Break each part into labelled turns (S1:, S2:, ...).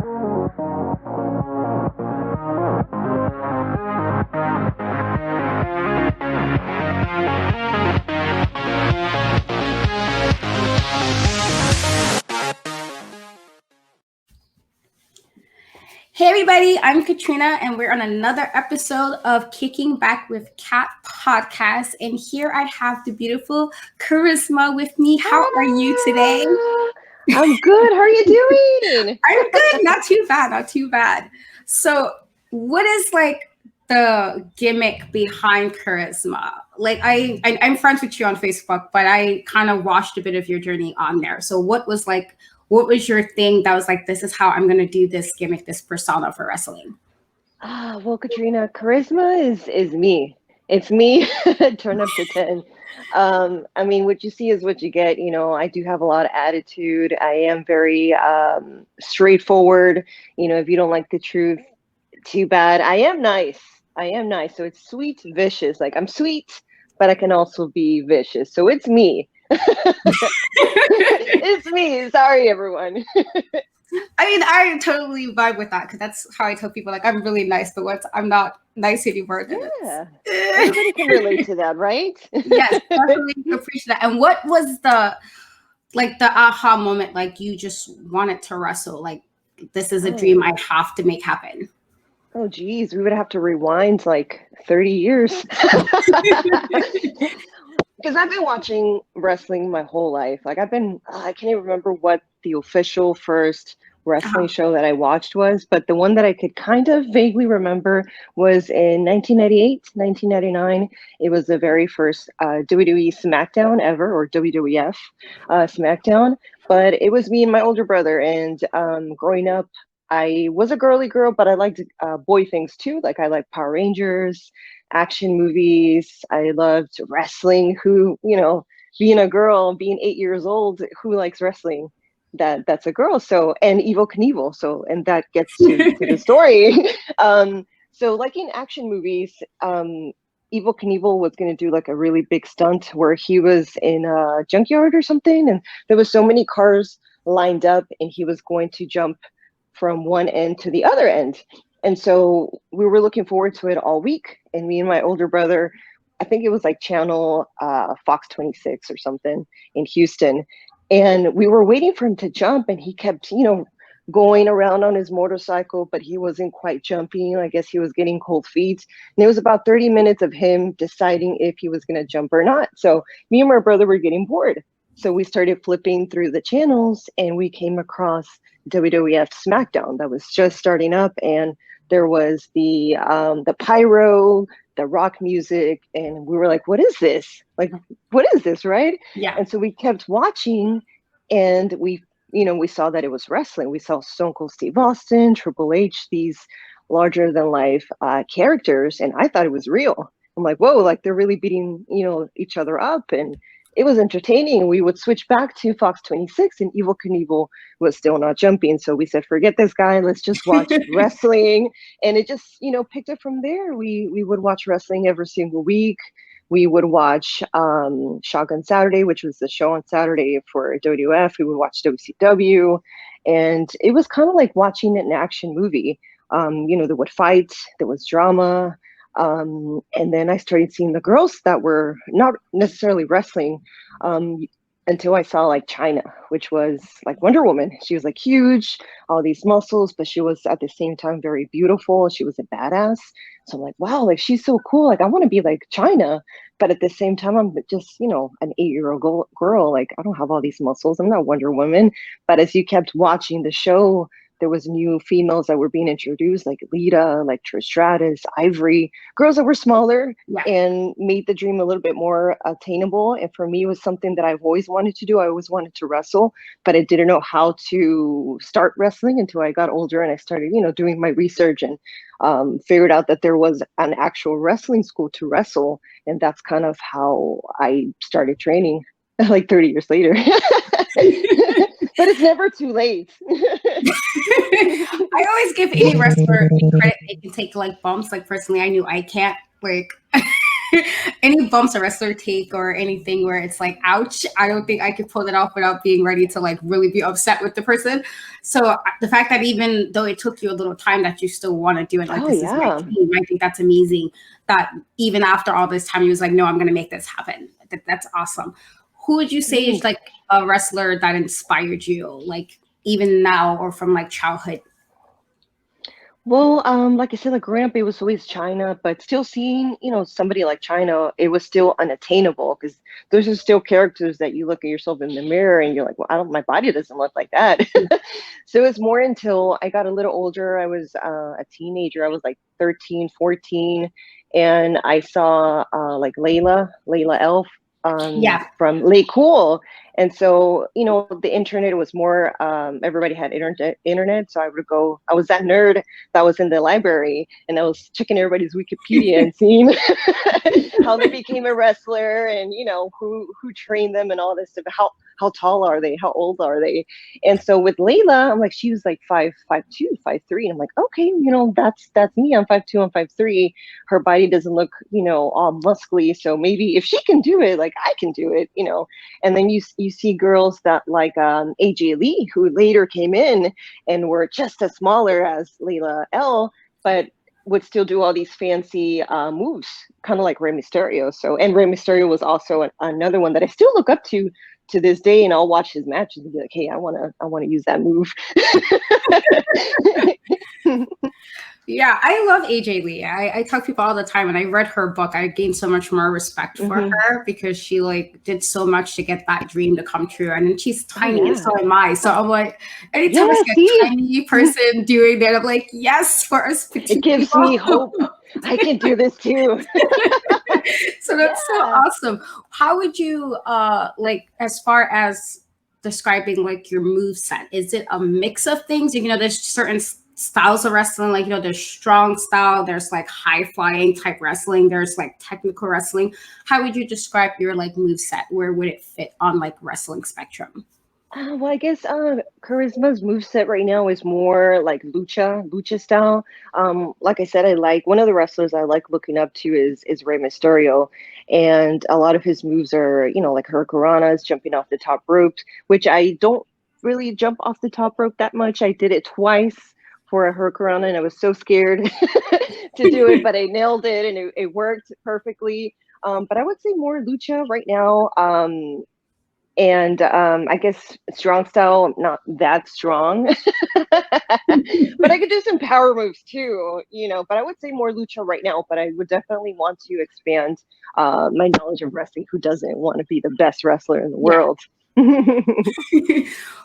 S1: Hey everybody, I'm Katrina and we're on another episode of Kicking Back with Kat podcast. And here I have the beautiful Karizma with me. How are you today?
S2: I'm good. How are you doing?
S1: I'm good. Not too bad. So what is like the gimmick behind Karizma? Like I'm friends with you on Facebook, but I kind of watched a bit of your journey on there. So what was your thing that was like, this is how I'm going to do this gimmick, this persona for wrestling?
S2: Well, Katrina, charisma is me. It's me. Turn up to 10. I mean, what you see is what you get. You know, I do have a lot of attitude. I am very straightforward. You know, if you don't like the truth, too bad. I am nice. So it's sweet, vicious. Like I'm sweet, but I can also be vicious. So it's me. It's me. Sorry, everyone.
S1: I mean, I totally vibe with that because that's how I tell people, like, I'm really nice, but once I'm not nice anymore, then
S2: Yeah. Everybody can relate to that, right?
S1: Yes, definitely appreciate that. And what was the aha moment? Like, you just wanted to wrestle. Like, this is a dream I have to make happen.
S2: Oh, geez, we would have to rewind like 30 years. Because I've been watching wrestling my whole life. Like I can't even remember what the official first wrestling show that I watched was, but the one that I could kind of vaguely remember was in 1998, 1999. It was the very first WWE SmackDown ever, or WWF SmackDown. But it was me and my older brother. And growing up, I was a girly girl, but I liked boy things too. Like I liked Power Rangers, action movies. I loved wrestling. Who, you know, being a girl, being 8 years old, who likes wrestling? That's a girl. So, and Evil Knievel. So, and that gets to the story. So liking action movies, Evil Knievel was going to do like a really big stunt where he was in a junkyard or something, and there was so many cars lined up, and he was going to jump from one end to the other end. And so we were looking forward to it all week. And me and my older brother, I think it was like channel Fox 26 or something in Houston. And we were waiting for him to jump, and he kept, you know, going around on his motorcycle, but he wasn't quite jumping. I guess he was getting cold feet. And it was about 30 minutes of him deciding if he was going to jump or not. So me and my brother were getting bored. So we started flipping through the channels, and we came across WWF SmackDown that was just starting up, and there was the pyro, the rock music, and we were like, "What is this? Like, what is this?" Right?
S1: Yeah.
S2: And so we kept watching, and we saw that it was wrestling. We saw Stone Cold Steve Austin, Triple H, these larger than life characters, and I thought it was real. I'm like, "Whoa!" Like they're really beating each other up, and it was entertaining. We would switch back to Fox 26, and Evil Knievel was still not jumping. So we said, forget this guy. Let's just watch wrestling. And it just, picked up from there. We would watch wrestling every single week. We would watch Shotgun Saturday, which was the show on Saturday for WWF. We would watch WCW. And it was kind of like watching an action movie. There would fight, there was drama. And then I started seeing the girls that were not necessarily wrestling until I saw like China, which was like Wonder Woman. She was like huge, all these muscles, but she was at the same time very beautiful. She was a badass. So I'm like, wow, like she's so cool. Like I want to be like China. But at the same time, I'm just, an 8-year-old girl. Like I don't have all these muscles. I'm not Wonder Woman. But as you kept watching the show, there was new females that were being introduced, like Lita, like Trish Stratus, Ivory, girls that were smaller and made the dream a little bit more attainable. And for me, it was something that I've always wanted to do. I always wanted to wrestle, but I didn't know how to start wrestling until I got older and I started, doing my research and figured out that there was an actual wrestling school to wrestle. And that's kind of how I started training like 30 years later. But it's never too late.
S1: I always give any wrestler credit they can take like bumps. Like personally, I knew I can't. Like Any bumps a wrestler take or anything where it's like, ouch, I don't think I could pull it off without being ready to like really be upset with the person. So the fact that even though it took you a little time that you still want to do it, like
S2: Oh
S1: this is my
S2: yeah.
S1: team, I think that's amazing. That even after all this time, he was like, no, I'm going to make this happen. That's awesome. Who would you say is
S2: Thanks.
S1: like a wrestler that inspired you, like even now or from like childhood?
S2: Well, like I said, like growing up, it was always China, but still seeing, somebody like China, it was still unattainable because those are still characters that you look at yourself in the mirror and you're like, well, my body doesn't look like that. So it was more until I got a little older. I was a teenager. I was like 13, 14, and I saw like Layla Elf
S1: Yeah.
S2: from Lake Cool. And so, the internet was more, everybody had internet. So I was that nerd that was in the library and I was checking everybody's Wikipedia and seeing how they became a wrestler and who trained them and all this stuff. How tall are they? How old are they? And so with Layla, I'm like, she was like 5'2", 5'3", and I'm like, okay, that's me. I'm 5'2", I'm 5'3". Her body doesn't look, all muscly, so maybe if she can do it, like I can do it. And then you see girls that like AJ Lee, who later came in and were just as smaller as Layla L, but would still do all these fancy moves, kind of like Rey Mysterio. So, and Rey Mysterio was also another one that I still look up to this day, and I'll watch his matches and be like, hey, I wanna use that move.
S1: Yeah, I love AJ Lee. I tell people all the time, and I read her book. I gained so much more respect for
S2: Mm-hmm.
S1: her because she like did so much to get that dream to come true. And then she's
S2: Oh
S1: tiny, and
S2: yeah.
S1: so am I. So I'm like, anytime I
S2: Yeah,
S1: see a
S2: see,
S1: tiny person doing that, I'm like, yes, for us
S2: it
S1: petite
S2: gives me
S1: people.
S2: hope. I can do this too.
S1: So that's so
S2: Yeah.
S1: awesome. How would you like as far as describing like your move set? Is it a mix of things? There's certain styles of wrestling, like there's strong style, there's like high flying type wrestling, there's like technical wrestling. How would you describe your like move set? Where would it fit on like wrestling spectrum?
S2: Well, I guess Charisma's moveset right now is more like lucha style. Like I said, I like one of the wrestlers I like looking up to is Rey Mysterio, and a lot of his moves are like hurricanranas, jumping off the top ropes, which I don't really jump off the top rope that much. I did it twice for a hurricanrana, and I was so scared to do it, but I nailed it, and it worked perfectly. But I would say more lucha right now. And I guess strong style, not that strong, but I could do some power moves too. But I would say more lucha right now. But I would definitely want to expand my knowledge of wrestling. Who doesn't want to be the best wrestler in the
S1: Yeah.
S2: world?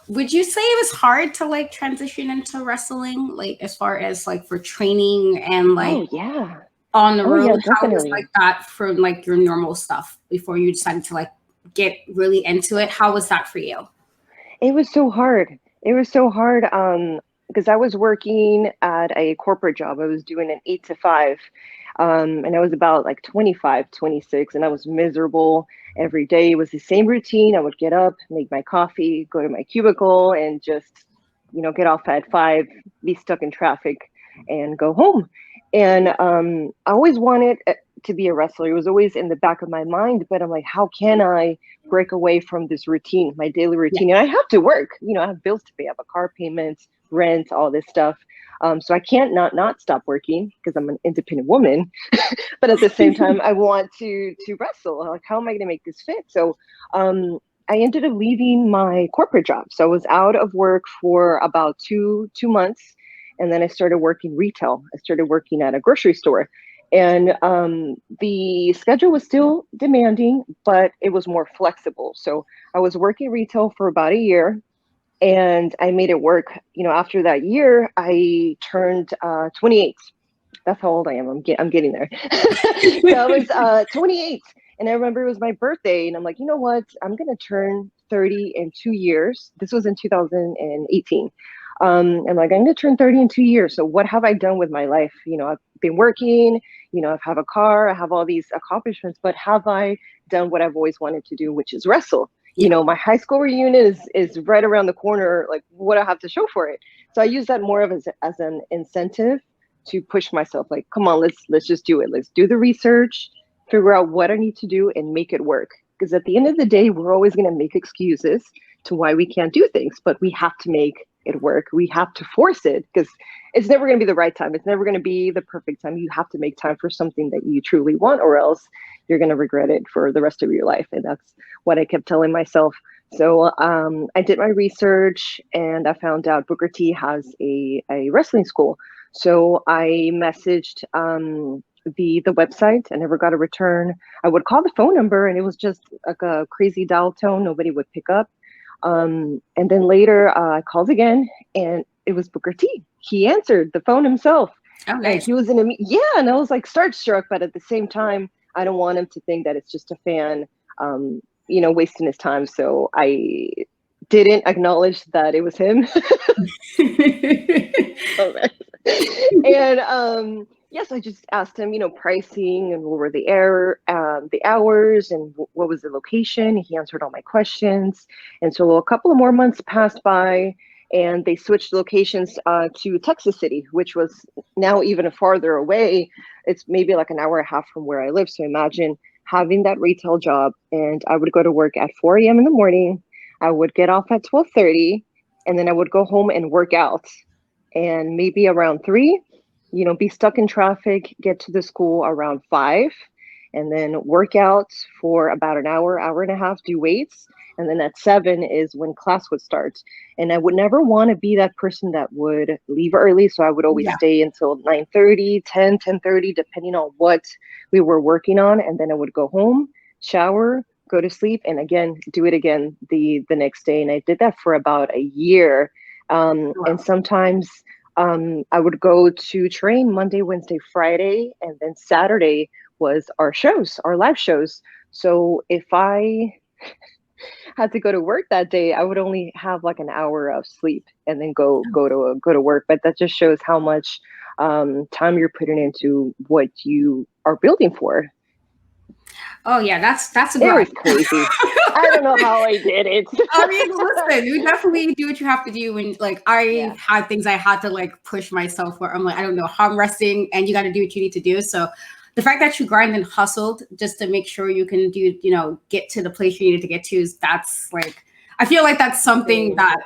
S1: Would you say it was hard to like transition into wrestling, like as far as like for training and like
S2: Oh yeah,
S1: on the
S2: oh yeah,
S1: road? How was
S2: definitely.
S1: like that from like your normal stuff before you decided to like get really into it? How was that for you?
S2: It was so hard. It was so hard because I was working at a corporate job. I was doing an 8 to 5. And I was about like 25, 26, and I was miserable every day. It was the same routine. I would get up, make my coffee, go to my cubicle, and just, get off at 5, be stuck in traffic, and go home. And I always wanted to be a wrestler. It was always in the back of my mind, but I'm like, how can I break away from this routine, my daily
S1: Yeah.
S2: routine? And I have to work. I have bills to pay. I have a car payment, rent, all this stuff. So I can't not stop working because I'm an independent woman. But at the same time, I want to wrestle. Like, how am I going to make this fit? So I ended up leaving my corporate job. So I was out of work for about two months, and then I started working retail. I started working at a grocery store, and the schedule was still demanding, but it was more flexible. So I was working retail for about a year, and I made it work. After that year, I turned 28. That's how old I am. I'm getting there. So I was 28, and I remember it was my birthday, and I'm like, you know what? I'm gonna turn 30 in 2 years. This was in 2018. I'm like, I'm gonna turn 30 in 2 years. So what have I done with my life? I've been working. I have a car. I have all these accomplishments, but have I done what I've always wanted to do, which is wrestle?
S1: Yeah.
S2: My high school reunion is right around the corner. Like, what do I have to show for it? So I use that more of as an incentive to push myself. Like, come on, let's just do it. Let's do the research, figure out what I need to do and make it work. Because at the end of the day, we're always going to make excuses to why we can't do things, but we have to make it work. We have to force it because it's never going to be the right time. It's never going to be the perfect time. You have to make time for something that you truly want, or else you're going to regret it for the rest of your life. And that's what I kept telling myself. So I did my research and I found out Booker T has a wrestling school. So I messaged the website. I never got a return. I would call the phone number and it was just like a crazy dial tone. Nobody would pick up. And then later I called again and it was Booker T. He answered the phone himself.
S1: Oh,
S2: And
S1: nice.
S2: he was in a, yeah. And I was like starstruck, but at the same time, I don't want him to think that it's just a fan, wasting his time. So I didn't acknowledge that it was him. And yes, I just asked him, pricing and what were the hours, and what was the location. He answered all my questions, and so a couple of more months passed by, and they switched locations to Texas City, which was now even farther away. It's maybe like an hour and a half from where I live. So imagine having that retail job, and I would go to work at 4 a.m. in the morning. I would get off at 12:30, and then I would go home and work out. And maybe around 3, be stuck in traffic, get to the school around 5, and then work out for about an hour and a half, do weights. And then at 7 is when class would start. And I would never want to be that person that would leave early. So I would always
S1: Yeah.
S2: stay until 9:30, 10:30, depending on what we were working on. And then I would go home, shower, go to sleep, and again, do it again the next day. And I did that for about a year. And sometimes I would go to train Monday, Wednesday, Friday, and then Saturday was our live shows. So if I had to go to work that day, I would only have like an hour of sleep and then go to work. But that just shows how much time you're putting into what you are building for.
S1: Oh yeah, that's a
S2: It
S1: grind.
S2: was crazy. I don't know how I did it.
S1: I mean, listen, you definitely do what you have to do. When like I
S2: Yeah.
S1: had things I had to like push myself where I'm like, I don't know how I'm resting, and you got to do what you need to do. So the fact that you grind and hustled just to make sure you can do, get to the place you needed to get to, is that's like, I feel like that's something that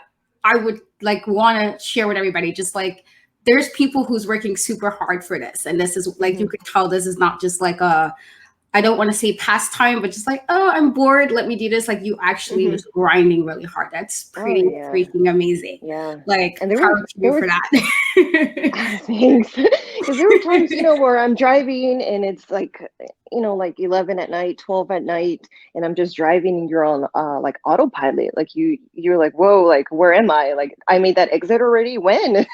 S1: I would like want to share with everybody. Just like there's people who's working super hard for this, and this is like you can tell this is not just like a, I don't want to say pastime, but just like, oh, I'm bored, let me do this. Like you actually was grinding really hard. That's pretty freaking amazing.
S2: Yeah.
S1: Like
S2: And there
S1: proud
S2: were
S1: of you for that.
S2: thanks. Because there were times, where I'm driving and it's like, like 11 at night, 12 at night, and I'm just driving and you're on like autopilot. Like you're like, whoa, like where am I? Like I made that exit already. When?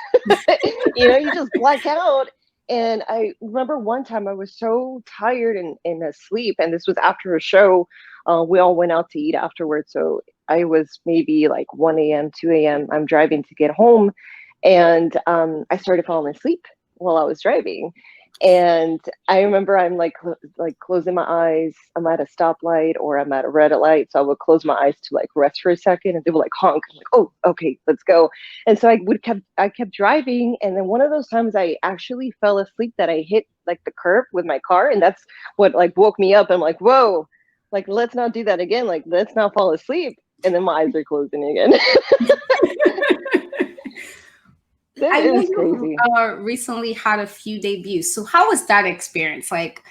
S2: You just black out. And I remember one time I was so tired and asleep, and this was after a show. We all went out to eat afterwards. So I was maybe like 1 a.m., 2 a.m. I'm driving to get home, and I started falling asleep while I was driving. And I remember I'm like closing my eyes. I'm at a stoplight or I'm at a red light, so I would close my eyes to like rest for a second, and they would like honk. I'm like, oh, okay, let's go. And so I kept driving, and then one of those times I actually fell asleep that I hit like the curb with my car, and that's what like woke me up. I'm like, whoa, like let's not do that again. Like let's not fall asleep. And then my eyes are closing again.
S1: I know
S2: It was
S1: you
S2: crazy.
S1: recently had a few debuts. So how was that experience? Like,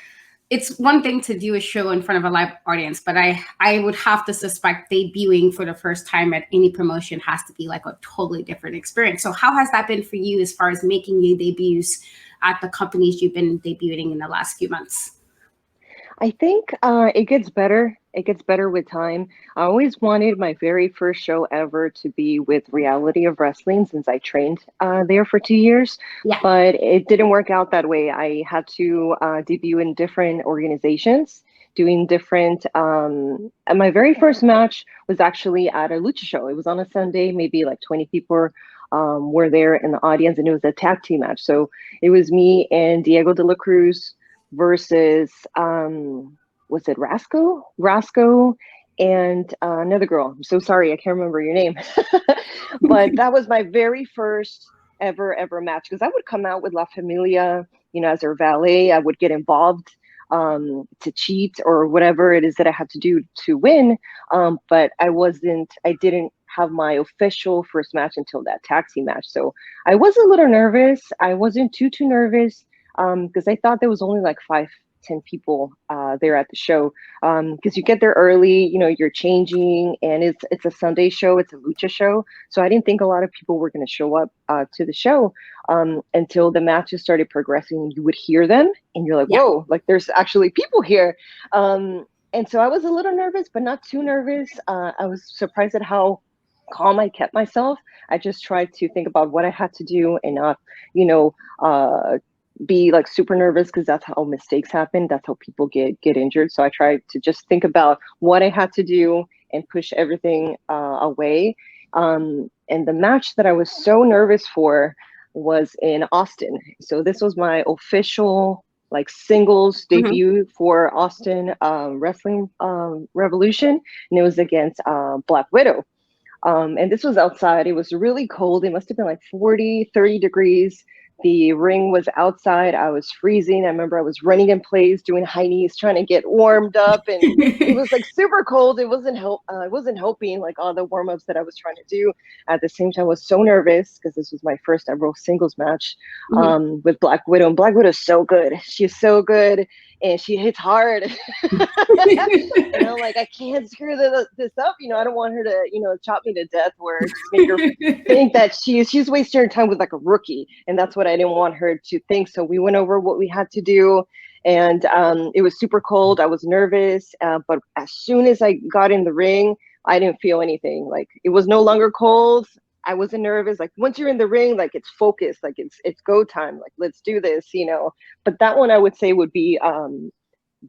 S1: it's one thing to do a show in front of a live audience, but I would have to suspect debuting for the first time at any promotion has to be like a totally different experience. So how has that been for you as far as making your debuts at the companies you've been debuting in the last few months?
S2: I think it gets better. It gets better with time. I always wanted my very first show ever to be with Reality of Wrestling since I trained there for 2 years,
S1: Yeah.
S2: but it didn't work out that way. I had to debut in different organizations, doing different. And my very first match was actually at a lucha show. It was on a Sunday, maybe like 20 people were there in the audience, and it was a tag team match. So it was me and Diego de la Cruz versus was it Rasco and another girl. I'm so sorry, I can't remember your name. But that was my very first ever match, because I would come out with La Familia, as their valet. I would get involved to cheat or whatever it is that I had to do to win. But I didn't have my official first match until that tag team match. So I was a little nervous. I wasn't too nervous because I thought there was only like 5-10 people there at the show. Because you get there early, you're changing, and it's a Sunday show, it's a lucha show. So I didn't think a lot of people were going to show up to the show until the matches started progressing. You would hear them, and you're like,
S1: Yeah.
S2: whoa, like there's actually people here. And so I was a little nervous, but not too nervous. I was surprised at how calm I kept myself. I just tried to think about what I had to do and not, be like super nervous, because that's how mistakes happen. That's how people get injured. So I tried to just think about what I had to do and push everything away. And the match that I was so nervous for was in Austin. So this was my official like singles debut for Austin Wrestling Revolution, and it was against Black Widow. And this was outside. It was really cold. It must have been like 40-30 degrees. The ring was outside. I was freezing. I remember I was running in place, doing high knees, trying to get warmed up, and it was like super cold. It wasn't helping like all the warm ups that I was trying to do. At the same time, I was so nervous because this was my first ever singles match with Black Widow. And Black Widow is so good. She's so good, and she hits hard. And I'm like, I can't screw this up. I don't want her to, chop me to death, or just make her think that she's wasting her time with like a rookie. And that's what I didn't want her to think. So we went over what we had to do, and it was super cold. I was nervous, but as soon as I got in the ring, I didn't feel anything. Like it was no longer cold. I wasn't nervous. Like once you're in the ring, like it's focused, like it's go time. Like let's do this, But that one I would say would be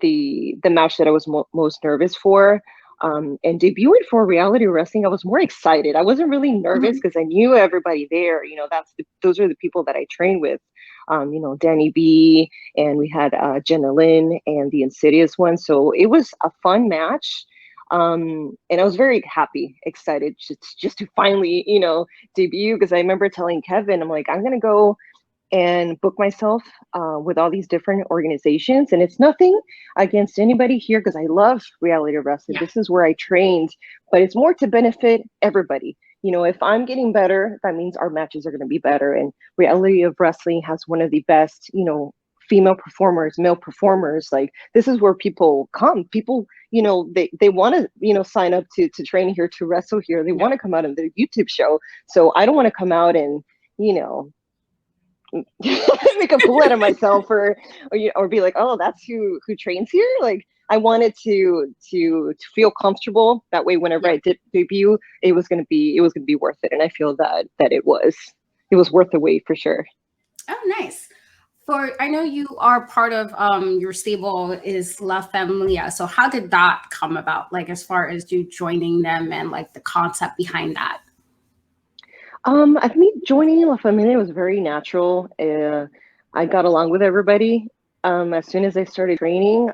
S2: the match that I was most nervous for. And debuting for reality wrestling, I was more excited. I wasn't really nervous because I knew everybody there. Those are the people that I trained with. Danny B, and we had Jenna Lynn and the Insidious one. So it was a fun match. And I was very happy, excited just to finally, debut, because I remember telling Kevin, I'm like, I'm going to go and book myself with all these different organizations. And it's nothing against anybody here, because I love reality wrestling. Yeah. This is where I trained, but it's more to benefit everybody. If I'm getting better, that means our matches are going to be better. And reality of wrestling has one of the best, female performers, male performers. Like this is where people come. People, they want to, sign up to train here, to wrestle here. They want to come out on the YouTube show. So I don't want to come out and, make a fool out of myself or be like, oh, that's who trains here. Like I wanted to feel comfortable. That way, whenever I did debut, it was gonna be worth it. And I feel that it was worth the wait for sure.
S1: Oh, nice. I know you are part of your stable is Isla Family. So how did that come about? Like as far as you joining them and like the concept behind that?
S2: I think joining La Familia was very natural. I got along with everybody. As soon as I started training,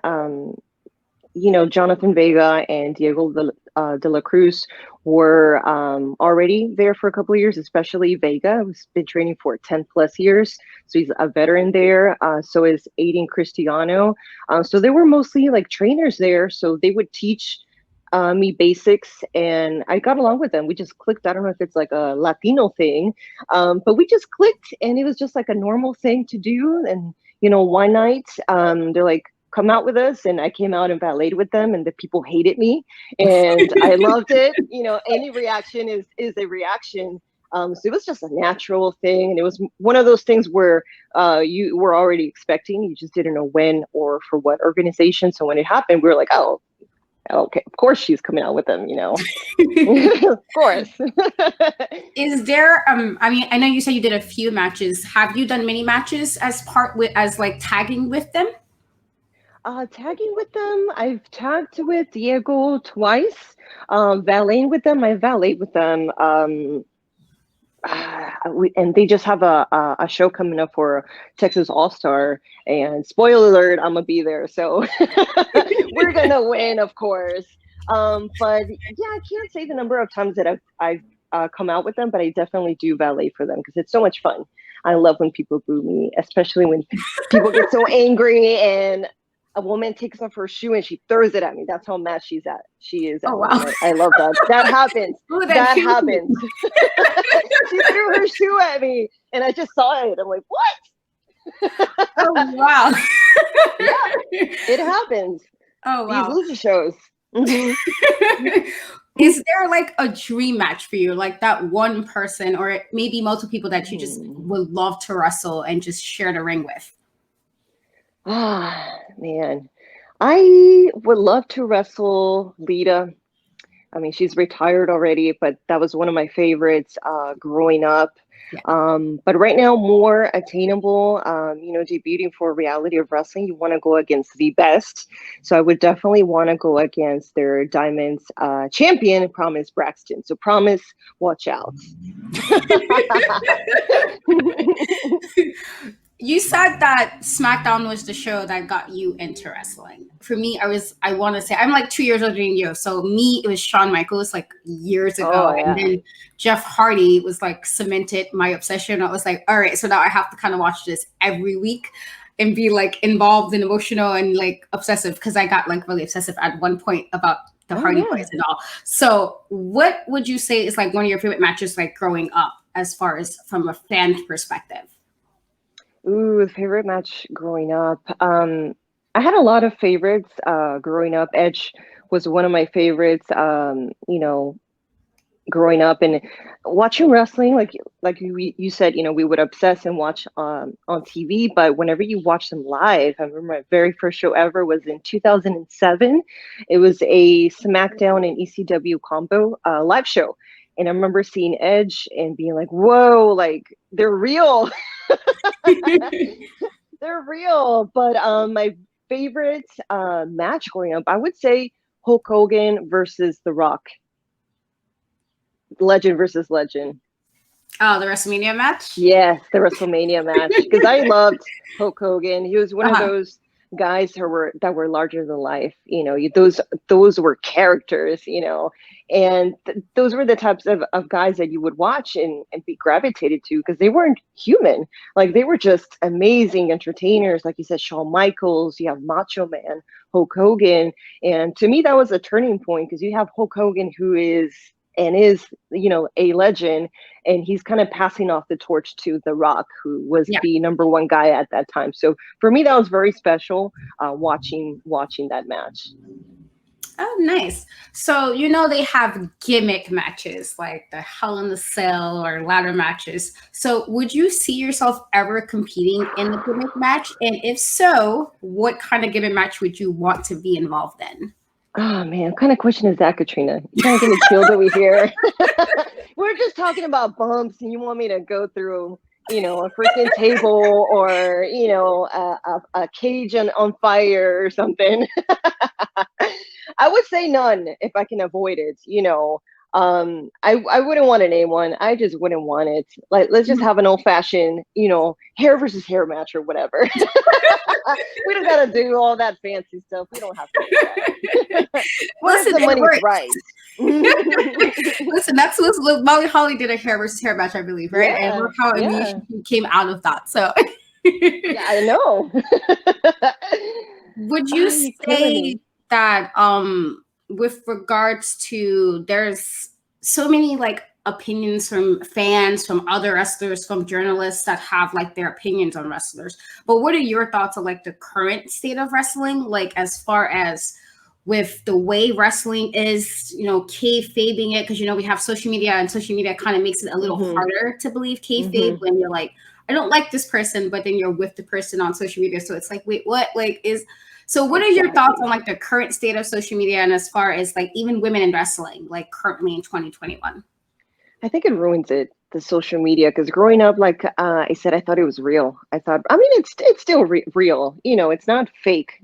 S2: Jonathan Vega and Diego de la Cruz were already there for a couple of years, especially Vega, who's been training for 10 plus years. So he's a veteran there. So is Aiden Cristiano. So they were mostly like trainers there. So they would teach me basics, and I got along with them. We just clicked. I don't know if it's like a Latino thing, but we just clicked, and it was just like a normal thing to do. And one night they're like, come out with us, and I came out and valeted with them, and the people hated me, and I loved it. Any reaction is a reaction. So it was just a natural thing, and it was one of those things where you were already expecting, you just didn't know when or for what organization. So when it happened, we were like, oh, okay, of course she's coming out with them, of course.
S1: Is there I know you said you did a few matches. Have you done many matches as like tagging with them?
S2: Tagging with them, I've tagged with Diego twice. Valeting with them, I valet with them. And they just have a show coming up for Texas All-Star, and spoiler alert, I'm gonna be there, so we're gonna win, of course. But yeah, I can't say the number of times that I've come out with them, but I definitely do valet for them because it's so much fun. I love when people boo me, especially when people get so angry and a woman takes off her shoe and she throws it at me. That's how mad she is
S1: Oh
S2: at me.
S1: wow.
S2: And I love that. That happens.
S1: Oh, that
S2: That
S1: feels
S2: happens. She threw her shoe at me and I just saw it. I'm like, what?
S1: Oh wow.
S2: Yeah, it happens.
S1: Oh
S2: These
S1: wow.
S2: loser shows. Mhm.
S1: Is there like a dream match for you, like that one person or maybe multiple people that you just would love to wrestle and just share the ring with?
S2: Ah, man. I would love to wrestle Lita. I mean, she's retired already, but that was one of my favorites growing up.
S1: Yeah.
S2: But right now, more attainable, debuting for reality of wrestling, you want to go against the best. So I would definitely want to go against their Diamonds champion, Promise Braxton. So Promise, watch out.
S1: You said that SmackDown was the show that got you into wrestling. For me, I want to say, I'm like 2 years older than you. So me, it was Shawn Michaels like years ago.
S2: Oh,
S1: And
S2: yeah.
S1: then Jeff Hardy was like cemented my obsession. I was like, all right, so now I have to kind of watch this every week and be like involved and emotional and like obsessive because I got like really obsessive at one point about the
S2: Oh,
S1: Hardy
S2: yeah.
S1: Boys and all. So what would you say is like one of your favorite matches like growing up as far as from a fan perspective?
S2: Ooh, the favorite match growing up. I had a lot of favorites growing up. Edge was one of my favorites. Growing up and watching wrestling, like you said, we would obsess and watch on TV. But whenever you watch them live, I remember my very first show ever was in 2007. It was a SmackDown and ECW combo live show. And I remember seeing Edge and being like, whoa, like they're real. They're real. But my favorite match growing up, I would say Hulk Hogan versus The Rock. Legend versus legend.
S1: Oh, the WrestleMania match?
S2: Yes, the WrestleMania match. Because I loved Hulk Hogan. He was one of those guys that were larger than life. Those were characters. And those were the types of guys that you would watch and be gravitated to because they weren't human. Like they were just amazing entertainers. Like you said, Shawn Michaels. You have Macho Man, Hulk Hogan, and to me that was a turning point because you have Hulk Hogan who is a legend, and he's kind of passing off the torch to The Rock, who was the number one guy at that time. So for me, that was very special watching that match.
S1: Oh, nice. So, they have gimmick matches like the Hell in the Cell or ladder matches. So would you see yourself ever competing in the gimmick match? And if so, what kind of gimmick match would you want to be involved in?
S2: Oh man, what kind of question is that, Katrina? You're trying to get me killed over here. We're just talking about bumps, and you want me to go through, a freaking table or a cage on fire or something. I would say none if I can avoid it. I wouldn't want to name one. I just wouldn't want it. Like, let's just have an old fashioned, hair versus hair match or whatever. We don't gotta do all that fancy stuff. We don't have to do that.
S1: Listen,
S2: the money's right.
S1: Listen, that's what Molly Holly did a hair versus hair match, I believe, right?
S2: Yeah,
S1: and look how amazing she came out of that. So
S2: yeah, I know.
S1: Would you say that with regards to there's so many like opinions from fans, from other wrestlers, from journalists that have like their opinions on wrestlers, but what are your thoughts on like the current state of wrestling, like as far as with the way wrestling is, kayfabing it, because we have social media, and social media kind of makes it a little harder to believe kayfabe when you're like, I don't like this person, but then you're with the person on social media, so it's like, wait, what? So what are your thoughts on like the current state of social media, and as far as like even women in wrestling, like currently in 2021?
S2: I think it ruins it, the social media, because growing up, like I said, I thought it was real. It's still real. It's not fake.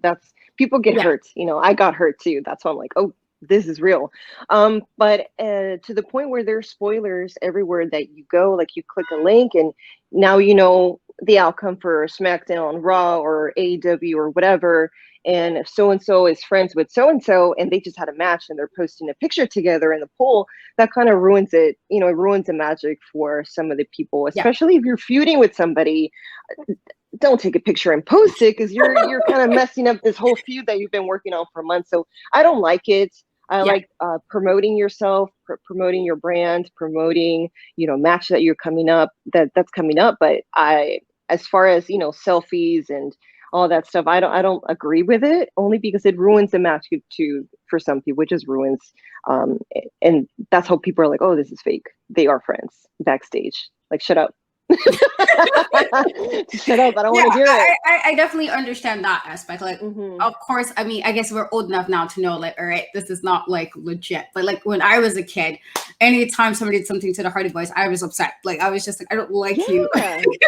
S2: People get hurt. I got hurt too. That's why I'm like, oh, this is real. But to the point where there's spoilers everywhere that you go. Like you click a link, and now the outcome for SmackDown, Raw, or AEW, or whatever. And if so-and-so is friends with so-and-so and they just had a match and they're posting a picture together in the poll, that kind of ruins it. It ruins the magic for some of the people, especially if you're feuding with somebody. don't take a picture and post it, because you're kind of messing up this whole feud that you've been working on for months. So I don't like it. I
S1: Yeah.
S2: like promoting yourself, promoting your brand, promoting, match that you're coming up, that's coming up. But as far as, selfies and all that stuff, I don't agree with it, only because it ruins the match for some people. It just ruins, um, and that's how people are like, oh, this is fake. They are friends backstage. Like, shut up. Shut up. I don't want to hear it.
S1: I definitely understand that aspect. Like,
S2: Mm-hmm.
S1: of course, I mean, I guess we're old enough now to know, like, all right, this is not like legit. But like when I was a kid, anytime somebody did something to the Hardy Boys, I was upset. Like, I was just like, I don't like you.
S2: Exactly.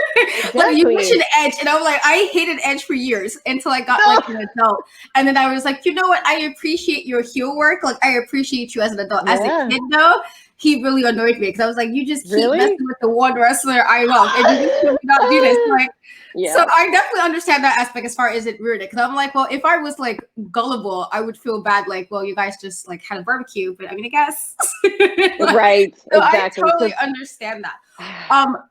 S1: Like, you mentioned Edge, and I'm like, I hated Edge for years until I got like an adult. And then I was like, you know what? I appreciate your heel work. Like, I appreciate you as an adult. As a kid, though, he really annoyed me because I was like, you just keep messing with the one wrestler I love, and you just should not do this. Like, so I definitely understand that aspect as far as it ruined it. Because I'm like, well, if I was like gullible, I would feel bad. Like, well, you guys just like had a barbecue, but I mean, I guess.
S2: Right.
S1: So
S2: exactly.
S1: I totally understand that.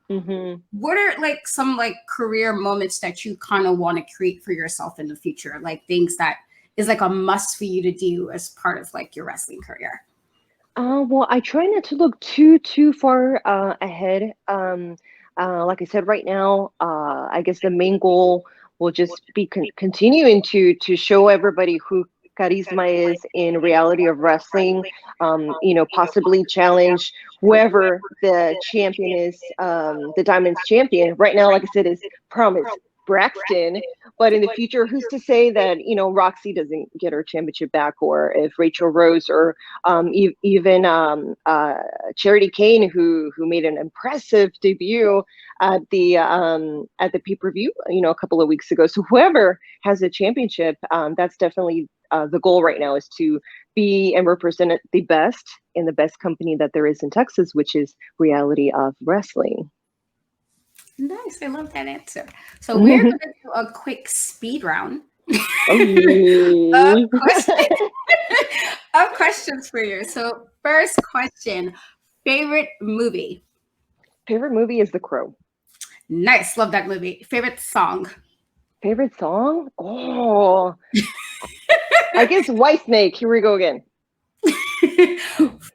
S2: Mm-hmm.
S1: What are like some like career moments that you kind of want to create for yourself in the future? Like things that is like a must for you to do as part of like your wrestling career?
S2: Well, I try not to look too far ahead. Like I said, right now, I guess the main goal will just be continuing to show everybody who Karizma is in reality of wrestling. Possibly challenge whoever the champion is, the Diamonds champion. Right now, like I said, is Promise Braxton. But in the future, who's to say that Roxy doesn't get her championship back, or if Rachel Rose, or even Charity Kane, who made an impressive debut at the pay-per-view, a couple of weeks ago. So whoever has a championship, that's definitely the goal right now, is to be and represent the best in the best company that there is in Texas, which is Reality of Wrestling.
S1: Nice. I love that answer. So we're going to do a quick speed round.
S2: Okay.
S1: Of questions for you. So first question, favorite movie?
S2: Favorite movie is The Crow.
S1: Nice. Love that movie. Favorite song?
S2: Favorite song? Oh, I guess Whitesnake. Here we go again.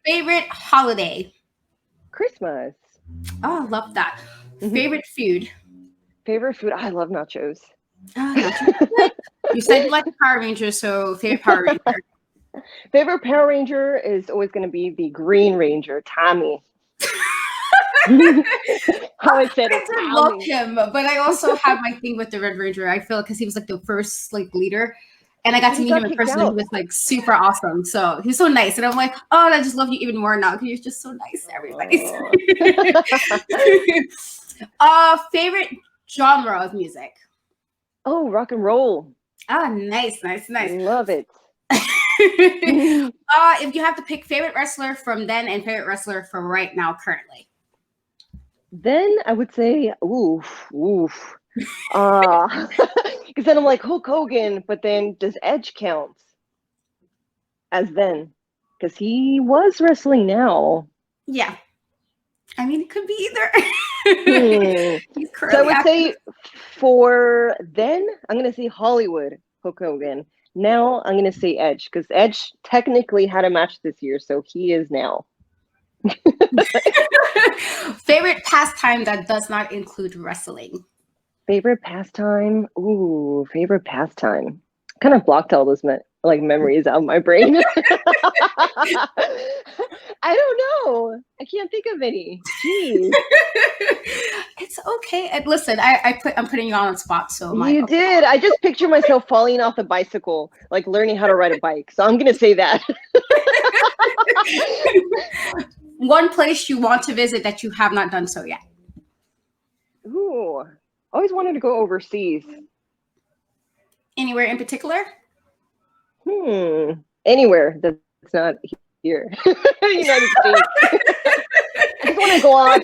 S1: Favorite holiday?
S2: Christmas.
S1: Oh, love that. Favorite food?
S2: Favorite food? I love nachos.
S1: Nachos. You said you like the Power Ranger, so favorite Power Ranger.
S2: Favorite Power Ranger is always going to be the Green Ranger, Tommy. How I said it.
S1: I love him, but I also have my thing with the Red Ranger. I feel because he was like the first like leader, and I got to meet him in person. And he was like super awesome. So he's so nice, and I'm like, oh, I just love you even more now because you're just so nice to everybody. Favorite genre of music?
S2: Oh, rock and roll.
S1: Ah, nice.
S2: Love it.
S1: If you have to pick favorite wrestler from then and favorite wrestler from right now currently.
S2: Then I would say, oof. Because then I'm like Hulk Hogan, but then does Edge count as then? Because he was wrestling now.
S1: Yeah. I mean, it could be either.
S2: So I would say for then, I'm going to say Hollywood Hulk Hogan. Now I'm going to say Edge, because Edge technically had a match this year, so he is now.
S1: Favorite pastime that does not include wrestling?
S2: Favorite pastime? Ooh, favorite pastime. Kind of blocked all those memories out of my brain. I don't know. I can't think of any. Jeez.
S1: It's okay. And listen, I'm putting you on the spot. So
S2: you did. I just picture myself falling off a bicycle, like learning how to ride a bike. So I'm gonna say that.
S1: One place you want to visit that you have not done so yet?
S2: Ooh, always wanted to go overseas.
S1: Anywhere in particular?
S2: Anywhere that's not here. United States. I just want to go off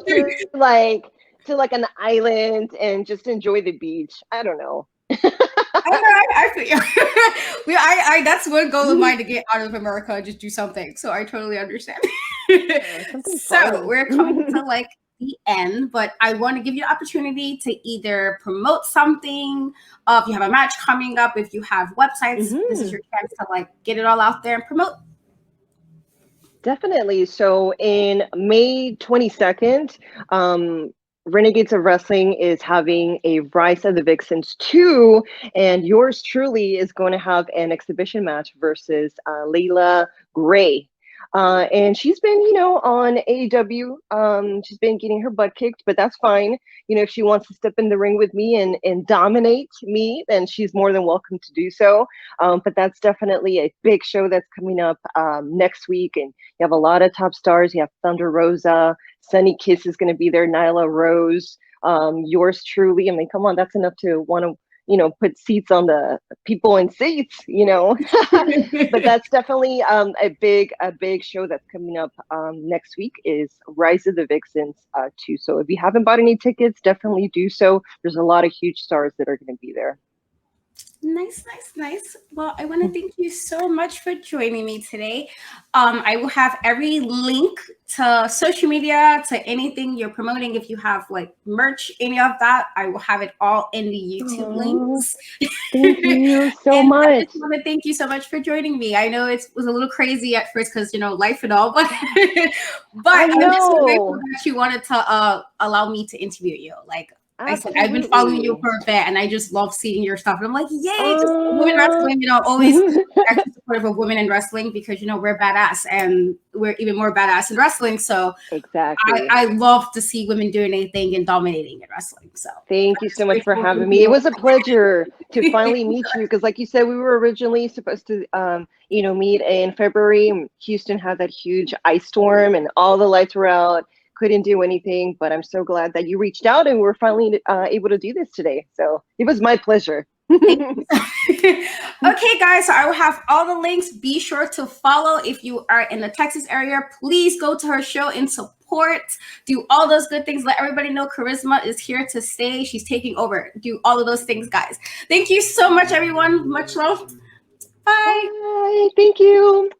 S2: to like an island and just enjoy the beach. I don't know.
S1: I feel you. That's one goal of mine, to get out of America and just do something. So I totally understand. So we're coming to like the end, but I want to give you an opportunity to either promote something, if you have a match coming up, if you have websites, this is your chance to like get it all out there and promote.
S2: Definitely. So in May 22nd, Renegades of Wrestling is having a Rise of the Vixens 2, and yours truly is going to have an exhibition match versus Layla Gray. And she's been, on AEW. She's been getting her butt kicked, but that's fine. If she wants to step in the ring with me and dominate me, then she's more than welcome to do so. But that's definitely a big show that's coming up next week. And you have a lot of top stars. You have Thunder Rosa, Sunny Kiss is going to be there, Nyla Rose, yours truly. I mean, come on, that's enough to want to, put seats on the people in seats, But that's definitely a big show that's coming up next week is Rise of the Vixens 2. So if you haven't bought any tickets, definitely do so. There's a lot of huge stars that are going to be there.
S1: Nice. Well, I want to thank you so much for joining me today. I will have every link to social media, to anything you're promoting. If you have like merch, any of that, I will have it all in the YouTube links.
S2: Thank you so
S1: and
S2: much.
S1: I just want to thank you so much for joining me. I know it was a little crazy at first because life and all, but I'm just so grateful that you wanted to allow me to interview you. Like,
S2: Absolutely.
S1: I said, I've been following you for a bit, and I just love seeing your stuff. And I'm like, yay, just women wrestling, always actually supportive of women in wrestling because, we're badass and we're even more badass in wrestling. So
S2: exactly,
S1: I love to see women doing anything and dominating in wrestling. So
S2: thank you so much for having me. It was a pleasure to finally meet you because, like you said, we were originally supposed to, meet in February. Houston had that huge ice storm and all the lights were out. Couldn't do anything, but I'm so glad that you reached out and we're finally able to do this today. So it was my pleasure.
S1: Okay, guys, so I will have all the links. Be sure to follow. If you are in the Texas area, please go to her show and support. Do all those good things. Let everybody know Karizma is here to stay. She's taking over. Do all of those things, guys. Thank you so much, everyone. Much love. Bye.
S2: Bye. Thank you.